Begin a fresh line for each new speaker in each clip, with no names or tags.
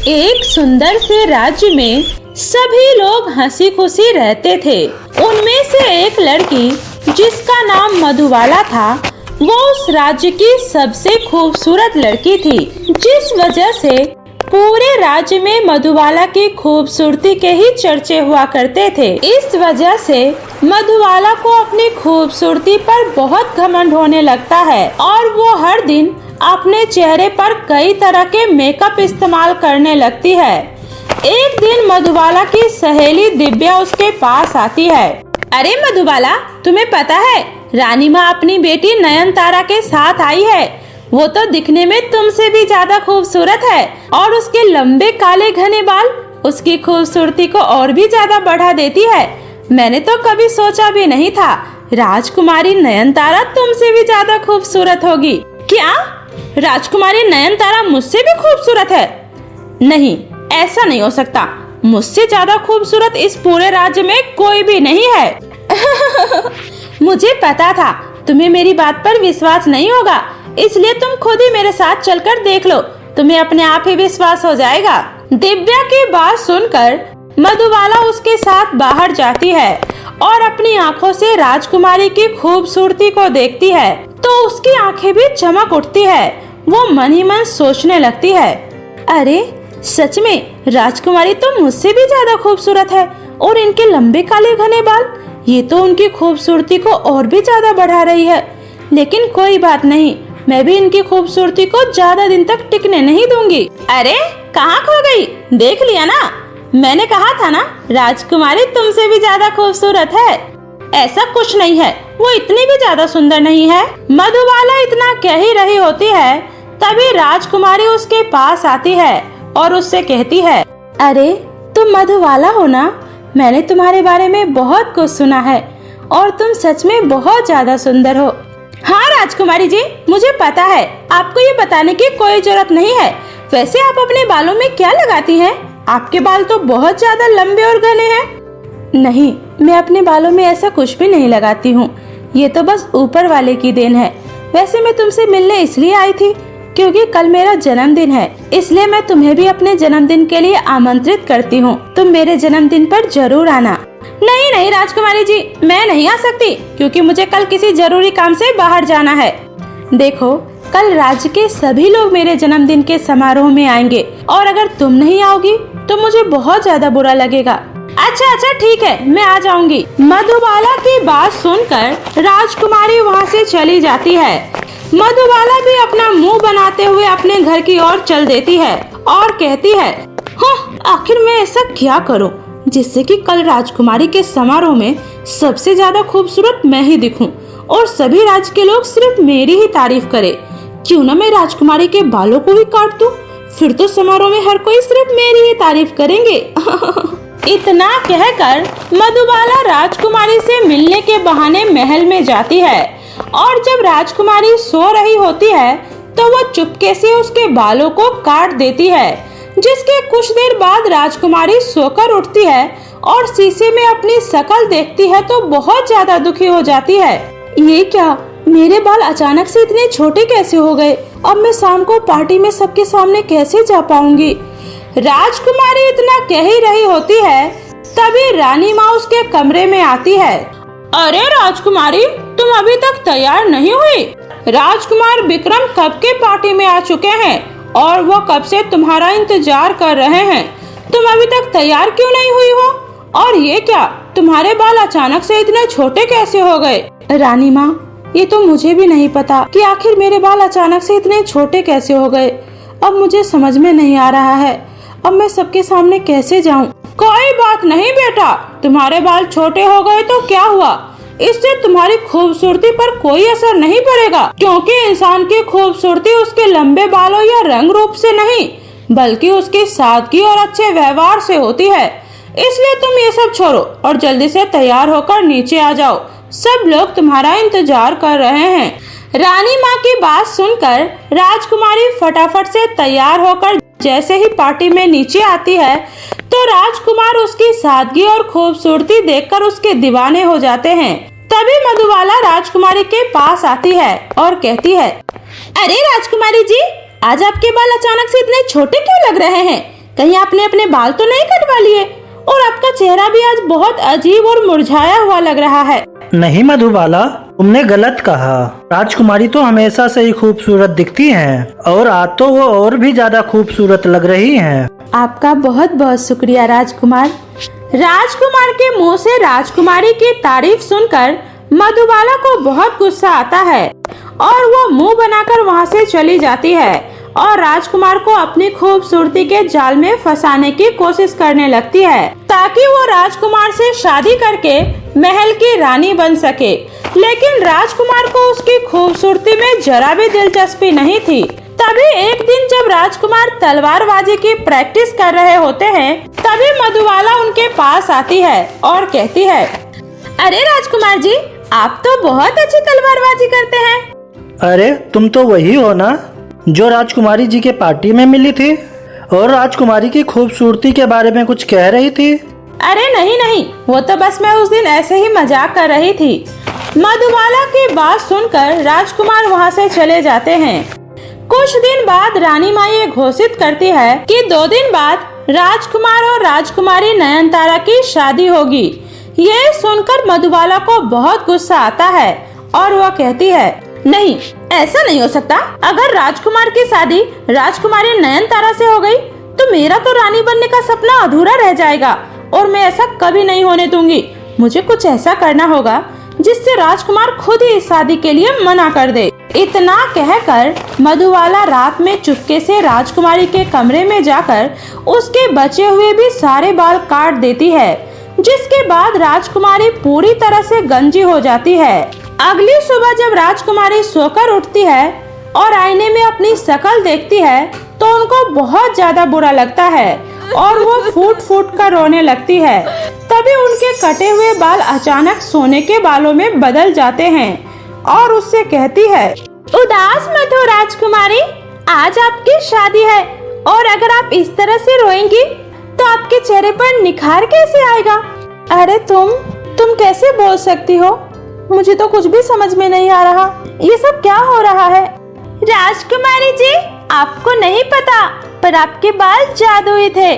एक सुंदर से राज्य में सभी लोग हंसी खुशी रहते थे। उनमें से एक लड़की जिसका नाम मधुबाला था, वो उस राज्य की सबसे खूबसूरत लड़की थी, जिस वजह से पूरे राज्य में मधुबाला की खूबसूरती के ही चर्चे हुआ करते थे। इस वजह से मधुबाला को अपनी खूबसूरती पर बहुत घमंड होने लगता है और वो हर दिन अपने चेहरे पर कई तरह के मेकअप इस्तेमाल करने लगती है। एक दिन मधुबाला की सहेली दिव्या उसके पास आती है। अरे मधुबाला, तुम्हें पता है रानी माँ अपनी बेटी नयनतारा के साथ आई है। वो तो दिखने में तुमसे भी ज्यादा खूबसूरत है और उसके लंबे काले घने बाल उसकी खूबसूरती को और भी ज्यादा बढ़ा देती है। मैंने तो कभी सोचा भी नहीं था राजकुमारी नयनतारा तुमसे भी ज्यादा खूबसूरत होगी। क्या राजकुमारी नयनतारा मुझसे भी खूबसूरत है? नहीं, ऐसा नहीं हो सकता। मुझसे ज्यादा खूबसूरत इस पूरे राज्य में कोई भी नहीं है। मुझे पता था तुम्हें मेरी बात पर विश्वास नहीं होगा, इसलिए तुम खुद ही मेरे साथ चलकर देख लो, तुम्हें अपने आप ही विश्वास हो जाएगा। दिव्या की बात सुनकर मधुबाला उसके साथ बाहर जाती है और अपनी आंखों से राजकुमारी की खूबसूरती को देखती है तो उसकी आंखें भी चमक उठती है। वो मन ही मन सोचने लगती है, अरे सच में राजकुमारी तो मुझसे भी ज्यादा खूबसूरत है और इनके लंबे काले घने बाल ये तो उनकी खूबसूरती को और भी ज्यादा बढ़ा रही है। लेकिन कोई बात नहीं, मैं भी इनकी खूबसूरती को ज्यादा दिन तक टिकने नहीं दूंगी। अरे कहाँ खो गई? देख लिया ना, मैंने कहा था ना राजकुमारी तुमसे भी ज्यादा खूबसूरत है। ऐसा कुछ नहीं है, वो इतनी भी ज्यादा सुंदर नहीं है। मधुबाला इतना कह ही रही होती है, तभी राजकुमारी उसके पास आती है और उससे कहती है, अरे तुम मधुबाला हो ना? मैंने तुम्हारे बारे में बहुत कुछ सुना है और तुम सच में बहुत ज्यादा सुंदर हो। हाँ राजकुमारी जी, मुझे पता है, आपको ये बताने की कोई जरूरत नहीं है। वैसे आप अपने बालों में क्या लगाती हैं? आपके बाल तो बहुत ज्यादा लंबे और घने हैं। नहीं, मैं अपने बालों में ऐसा कुछ भी नहीं लगाती हूँ, ये तो बस ऊपर वाले की देन है। वैसे मैं तुमसे मिलने इसलिए आई थी क्योंकि कल मेरा जन्मदिन है, इसलिए मैं तुम्हें भी अपने जन्मदिन के लिए आमंत्रित करती हूँ। तुम मेरे जन्मदिन पर जरूर आना। नहीं नहीं राजकुमारी जी, मैं नहीं आ सकती क्योंकि मुझे कल किसी जरूरी काम से बाहर जाना है। देखो, कल राज्य के सभी लोग मेरे जन्मदिन के समारोह में आएंगे और अगर तुम नहीं आओगी तो मुझे बहुत ज्यादा बुरा लगेगा। अच्छा ठीक है, मैं आ जाऊंगी। मधुबाला की बात सुनकर राजकुमारी वहाँ से चली जाती है। मधुबाला भी अपना मुंह बनाते हुए अपने घर की ओर चल देती है और कहती है, हाँ, आखिर मैं ऐसा क्या करूं जिससे कि कल राजकुमारी के समारोह में सबसे ज्यादा खूबसूरत मैं ही दिखूं और सभी राज्य के लोग सिर्फ मेरी ही तारीफ करें। क्यों ना मैं राजकुमारी के बालों को ही काट दूं, फिर तो समारोह में हर कोई सिर्फ मेरी ही तारीफ करेंगे। इतना कहकर मधुबाला राजकुमारी से मिलने के बहाने महल में जाती है और जब राजकुमारी सो रही होती है तो वो चुपके से उसके बालों को काट देती है, जिसके कुछ देर बाद राजकुमारी सोकर उठती है और शीशे में अपनी शक्ल देखती है तो बहुत ज्यादा दुखी हो जाती है। ये क्या, मेरे बाल अचानक से इतने छोटे कैसे हो गए? अब मैं शाम को पार्टी में सबके सामने कैसे जा पाऊंगी? राजकुमारी इतना कह ही रही होती है, तभी रानी माँ उसके कमरे में आती है। अरे राजकुमारी, तुम अभी तक तैयार नहीं हुई? राजकुमार विक्रम कब के पार्टी में आ चुके हैं और वो कब से तुम्हारा इंतजार कर रहे हैं। तुम अभी तक तैयार क्यों नहीं हुई हो? और ये क्या, तुम्हारे बाल अचानक से इतने छोटे कैसे हो गए? रानी माँ, ये तो मुझे भी नहीं पता कि आखिर मेरे बाल अचानक से इतने छोटे कैसे हो गए। अब मुझे समझ में नहीं आ रहा है, अब मैं सबके सामने कैसे जाऊं? कोई बात नहीं बेटा, तुम्हारे बाल छोटे हो गए तो क्या हुआ, इससे तुम्हारी खूबसूरती पर कोई असर नहीं पड़ेगा, क्योंकि इंसान की खूबसूरती उसके लंबे बालों या रंग रूप से नहीं बल्कि उसकी सादगी और अच्छे व्यवहार से होती है। इसलिए तुम ये सब छोड़ो और जल्दी से तैयार होकर नीचे आ जाओ, सब लोग तुम्हारा इंतजार कर रहे हैं। रानी माँ की बात सुनकर राजकुमारी फटाफट से तैयार होकर जैसे ही पार्टी में नीचे आती है तो राजकुमार उसकी सादगी और खूबसूरती देखकर उसके दीवाने हो जाते हैं। तभी मधुबाला राजकुमारी के पास आती है और कहती है, अरे राजकुमारी जी, आज आपके बाल अचानक से इतने छोटे क्यों लग रहे हैं? कहीं आपने अपने बाल तो नहीं कटवा लिए? और आपका चेहरा भी आज बहुत अजीब और मुरझाया हुआ लग रहा है।
नहीं मधुबाला, तुमने गलत कहा। राजकुमारी तो हमेशा से ही खूबसूरत दिखती हैं और आज तो वो और भी ज्यादा खूबसूरत लग रही हैं।
आपका बहुत बहुत शुक्रिया राजकुमार। राजकुमार के मुंह से राजकुमारी की तारीफ सुनकर मधुबाला को बहुत गुस्सा आता है और वो मुंह बनाकर वहां से चली जाती है और राजकुमार को अपनी खूबसूरती के जाल में फंसाने की कोशिश करने लगती है ताकि वो राजकुमार से शादी करके महल की रानी बन सके। लेकिन राजकुमार को उसकी खूबसूरती में जरा भी दिलचस्पी नहीं थी। तभी एक दिन जब राजकुमार तलवारबाजी की प्रैक्टिस कर रहे होते हैं, तभी मधुबाला उनके पास आती है और कहती है, अरे राजकुमार जी, आप तो बहुत अच्छी तलवारबाजी करते हैं।
अरे तुम तो वही हो ना जो राजकुमारी जी के पार्टी में मिली थी और राजकुमारी की खूबसूरती के बारे में कुछ कह रही थी।
अरे नहीं नहीं, वो तो बस मैं उस दिन ऐसे ही मजाक कर रही थी। मधुबाला की बात सुनकर राजकुमार वहाँ से चले जाते हैं। कुछ दिन बाद रानी माँ ये घोषित करती है कि 2 दिन बाद राजकुमार और राजकुमारी नयनतारा की शादी होगी। ये सुनकर मधुबाला को बहुत गुस्सा आता है और वह कहती है, नहीं, ऐसा नहीं हो सकता। अगर राजकुमार की शादी राजकुमारी नयनतारा से हो गई तो मेरा तो रानी बनने का सपना अधूरा रह जाएगा और मैं ऐसा कभी नहीं होने दूंगी। मुझे कुछ ऐसा करना होगा जिससे राजकुमार खुद ही इस शादी के लिए मना कर दे। इतना कहकर मधुबाला रात में चुपके से राजकुमारी के कमरे में जाकर उसके बचे हुए भी सारे बाल काट देती है, जिसके बाद राजकुमारी पूरी तरह से गंजी हो जाती है। अगली सुबह जब राजकुमारी सोकर उठती है और आईने में अपनी शक्ल देखती है तो उनको बहुत ज्यादा बुरा लगता है और वो फूट फूट कर रोने लगती है। तभी उनके कटे हुए बाल अचानक सोने के बालों में बदल जाते हैं और उससे कहती है, उदास मत हो राजकुमारी, आज आपकी शादी है और अगर आप इस तरह से रोएंगी तो आपके चेहरे पर निखार कैसे आएगा? अरे तुम कैसे बोल सकती हो? मुझे तो कुछ भी समझ में नहीं आ रहा। ये सब क्या हो रहा है? राजकुमारी जी, आपको नहीं पता, पर आपके बाल जादुई थे,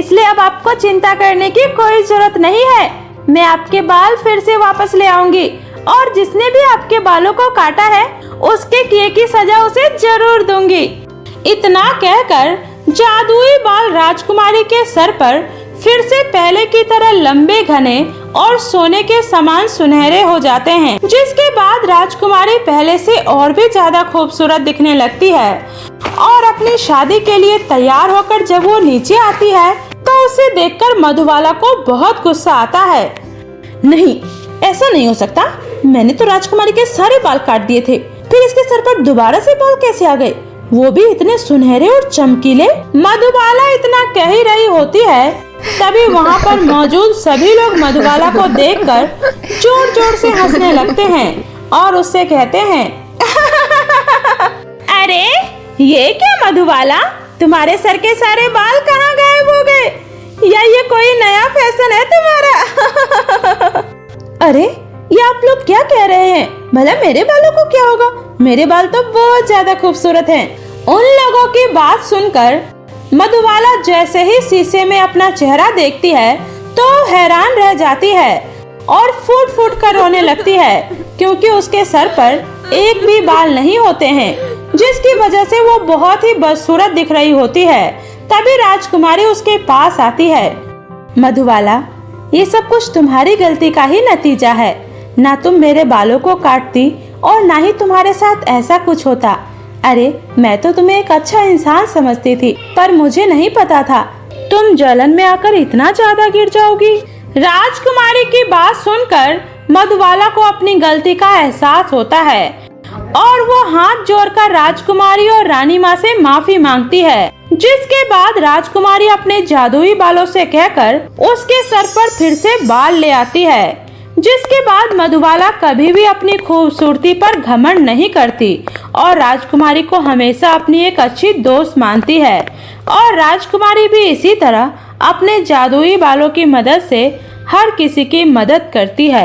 इसलिए अब आपको चिंता करने की कोई जरूरत नहीं है। मैं आपके बाल फिर से वापस ले आऊंगी और जिसने भी आपके बालों को काटा है उसके किए की सजा उसे जरूर दूंगी। इतना कहकर जादुई बाल राजकुमारी के सर पर फिर से पहले की तरह लंबे, घने और सोने के समान सुनहरे हो जाते हैं, जिसके बाद राजकुमारी पहले से और भी ज्यादा खूबसूरत दिखने लगती है और अपनी शादी के लिए तैयार होकर जब वो नीचे आती है तो उसे देखकर मधुबाला को बहुत गुस्सा आता है। नहीं, ऐसा नहीं हो सकता। मैंने तो राजकुमारी के सारे बाल काट दिए थे, फिर इसके सर पर दोबारा से बाल कैसे आ गए, वो भी इतने सुनहरे और चमकीले। मधुबाला इतना कह ही रही होती है, तभी वहाँ पर मौजूद सभी लोग मधुबाला को देखकर जोर जोर से हंसने लगते हैं और उससे कहते हैं, अरे ये क्या मधुबाला, तुम्हारे सर के सारे बाल कहाँ गायब हो गए? या ये कोई नया फैशन है तुम्हारा? अरे ये आप लोग क्या कह रहे हैं? भला मेरे बालों को क्या होगा? मेरे बाल तो बहुत ज्यादा खूबसूरत हैं। उन लोगों की बात सुनकर मधुबाला जैसे ही शीशे में अपना चेहरा देखती है तो हैरान रह जाती है और फूट फूट कर रोने लगती है, क्योंकि उसके सर पर एक भी बाल नहीं होते हैं, जिसकी वजह से वो बहुत ही बदसूरत दिख रही होती है। तभी राजकुमारी उसके पास आती है। मधुबाला, ये सब कुछ तुम्हारी गलती का ही नतीजा है। ना तुम मेरे बालों को काटती और ना ही तुम्हारे साथ ऐसा कुछ होता। अरे मैं तो तुम्हें एक अच्छा इंसान समझती थी, पर मुझे नहीं पता था तुम जलन में आकर इतना ज्यादा गिर जाओगी। राजकुमारी की बात सुनकर मधुबाला को अपनी गलती का एहसास होता है और वो हाथ जोड़कर राजकुमारी और रानी माँ से माफी मांगती है, जिसके बाद राजकुमारी अपने जादुई बालों से कहकर उसके सर पर फिर से बाल ले आती है, जिसके बाद मधुबाला कभी भी अपनी खूबसूरती पर घमंड नहीं करती और राजकुमारी को हमेशा अपनी एक अच्छी दोस्त मानती है और राजकुमारी भी इसी तरह अपने जादुई बालों की मदद से हर किसी की मदद करती है।